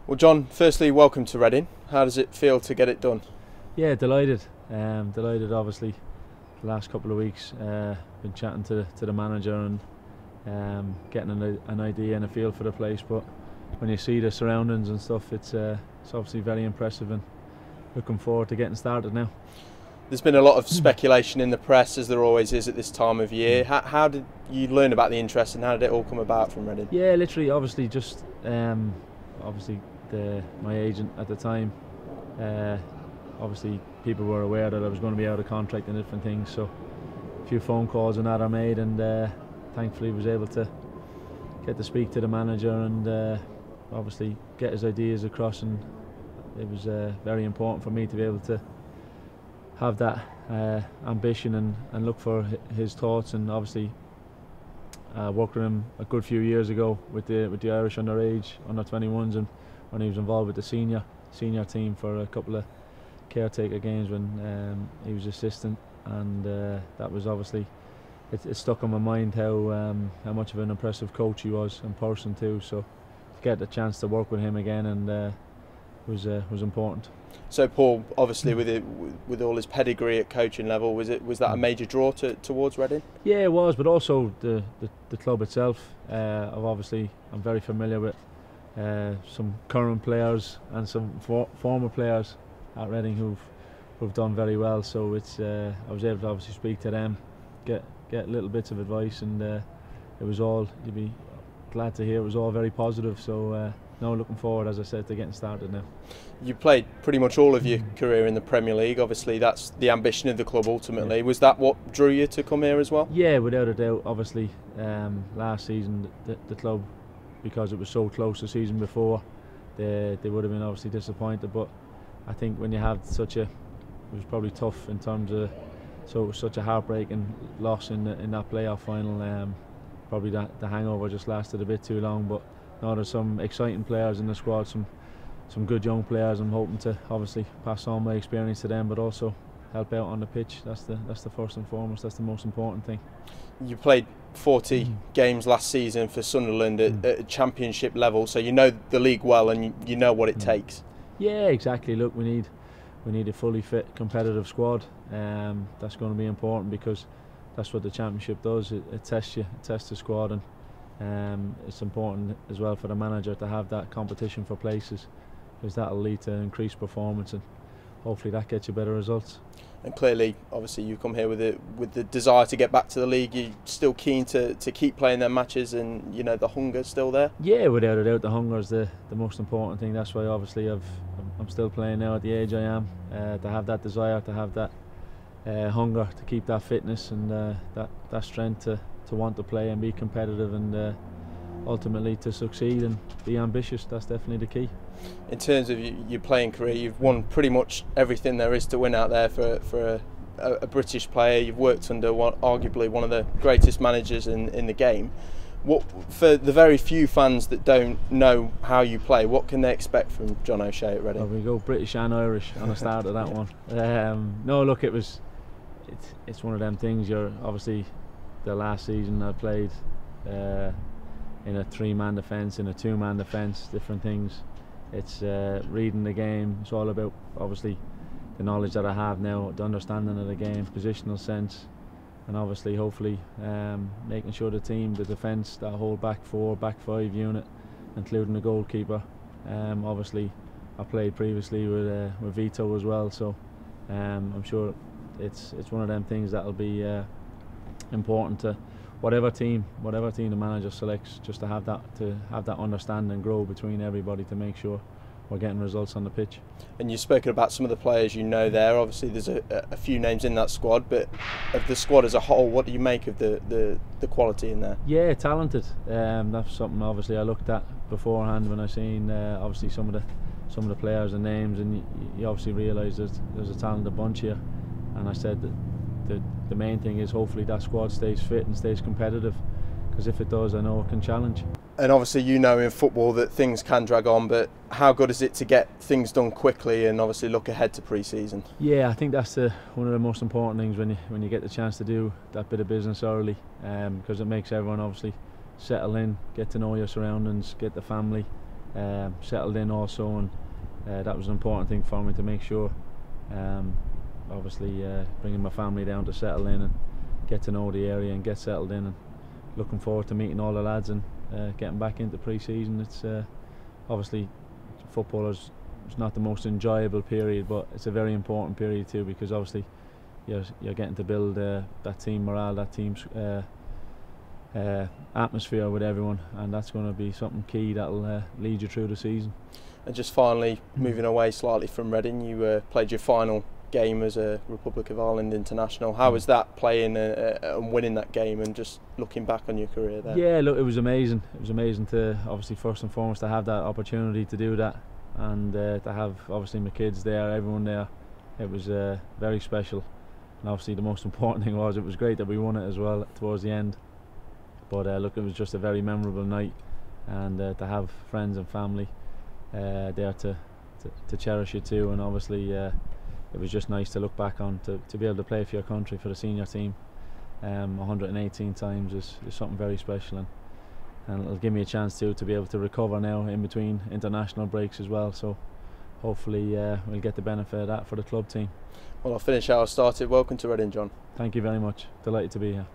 Well, John, firstly, welcome to Reading. How does it feel to get it done? Yeah, delighted. Delighted. Obviously, the last couple of weeks, been chatting to the manager and getting an idea and a feel for the place. But when you see the surroundings and stuff, it's obviously very impressive, and looking forward to getting started now. There's been a lot of speculation in the press, as there always is at this time of year. How did you learn about the interest, and how did it all come about from Reading? Yeah, literally, obviously, just obviously my agent at the time. Obviously, people were aware that I was going to be out of contract and different things, so a few phone calls and that I made, and thankfully was able to get to speak to the manager and obviously get his ideas across, and it was very important for me to be able to have that ambition and look for his thoughts. And obviously worked with him a good few years ago with the Irish under 21s, and when he was involved with the senior team for a couple of caretaker games when he was assistant, and that was obviously it stuck in my mind how much of an impressive coach he was in person too. So to get the chance to work with him again and was important. So, Paul, obviously with all his pedigree at coaching level, was that a major draw towards Reading? Yeah, it was, but also the club itself. I'm very familiar with some current players and some former players at Reading who've done very well. So it's I was able to obviously speak to them, get little bits of advice, and it was all, you'd be glad to hear, it was all very positive. So no, looking forward, as I said, to getting started now. You played pretty much all of your career in the Premier League. Obviously, that's the ambition of the club ultimately. Yeah. Was that what drew you to come here as well? Yeah, without a doubt. Obviously, last season the club, because it was so close the season before, they would have been obviously disappointed. But I think when you have it was probably tough in terms of, so it was such a heartbreaking loss in that playoff final. Probably the hangover just lasted a bit too long. But now there's some exciting players in the squad, some good young players. I'm hoping to obviously pass on my experience to them, but also help out on the pitch. That's the first and foremost. That's the most important thing. You played 40 games last season for Sunderland at championship level, so you know the league well, and you know what it takes. Yeah, exactly. Look, we need a fully fit, competitive squad. That's going to be important, because that's what the championship does. It tests you, it tests the squad, and it's important as well for the manager to have that competition for places, because that'll lead to increased performance, and hopefully that gets you better results. And clearly, obviously, you come here with the desire to get back to the league. You're still keen to keep playing their matches, and you know the hunger's still there. Yeah, without a doubt, the hunger is the most important thing. That's why obviously I'm still playing now at the age I am, to have that desire, to have that hunger, to keep that fitness and that strength to want to play and be competitive, and ultimately to succeed and be ambitious. That's definitely the key. In terms of your playing career, you've won pretty much everything there is to win out there for a British player. You've worked under arguably one of the greatest managers in the game. What, for the very few fans that don't know how you play, what can they expect from John O'Shea at Reading? Well, we go British and Irish on the start of that one. No, look, it's one of them things. You're obviously, the last season I played in a 3-man defence, in a 2-man defence, different things. It's reading the game. It's all about obviously the knowledge that I have now, the understanding of the game, positional sense, and obviously hopefully making sure the team, the defence, that whole back 4, back 5 unit, including the goalkeeper. Obviously I played previously with Vito as well, so I'm sure it's one of them things that'll be important to whatever team the manager selects, just to have that understanding and grow between everybody to make sure we're getting results on the pitch. And you've spoken about some of the players you know there. Obviously there's a few names in that squad, but of the squad as a whole, what do you make of the quality in there? Yeah, talented. That's something obviously I looked at beforehand when I seen obviously some of the players and names, and you obviously realise there's a talented bunch here. And I said that the main thing is hopefully that squad stays fit and stays competitive, because if it does, I know it can challenge. And obviously you know in football that things can drag on, but how good is it to get things done quickly and obviously look ahead to pre-season? Yeah, I think that's one of the most important things when you get the chance to do that bit of business early, because it makes everyone obviously settle in, get to know your surroundings, get the family, settled in also, and that was an important thing for me to make sure. Obviously bringing my family down to settle in and get to know the area and get settled in, and looking forward to meeting all the lads and getting back into pre-season. It's obviously football is not the most enjoyable period, but it's a very important period too, because obviously you're getting to build that team morale, that team's atmosphere with everyone, and that's going to be something key that'll lead you through the season. And just finally, moving away slightly from Reading, you played your final game as a Republic of Ireland international. How was that, playing and winning that game, and just looking back on your career there? Yeah, look, it was amazing. It was amazing to, obviously, first and foremost, to have that opportunity to do that, and to have obviously my kids there, everyone there. It was very special, and obviously the most important thing was it was great that we won it as well towards the end. But look, it was just a very memorable night, and to have friends and family there to cherish it too, and obviously it was just nice to look back on, to be able to play for your country, for the senior team 118 times is something very special, and it'll give me a chance to be able to recover now in between international breaks as well, so hopefully we'll get the benefit of that for the club team. Well, I'll finish how I started. Welcome to Reading, John. Thank you very much. Delighted to be here.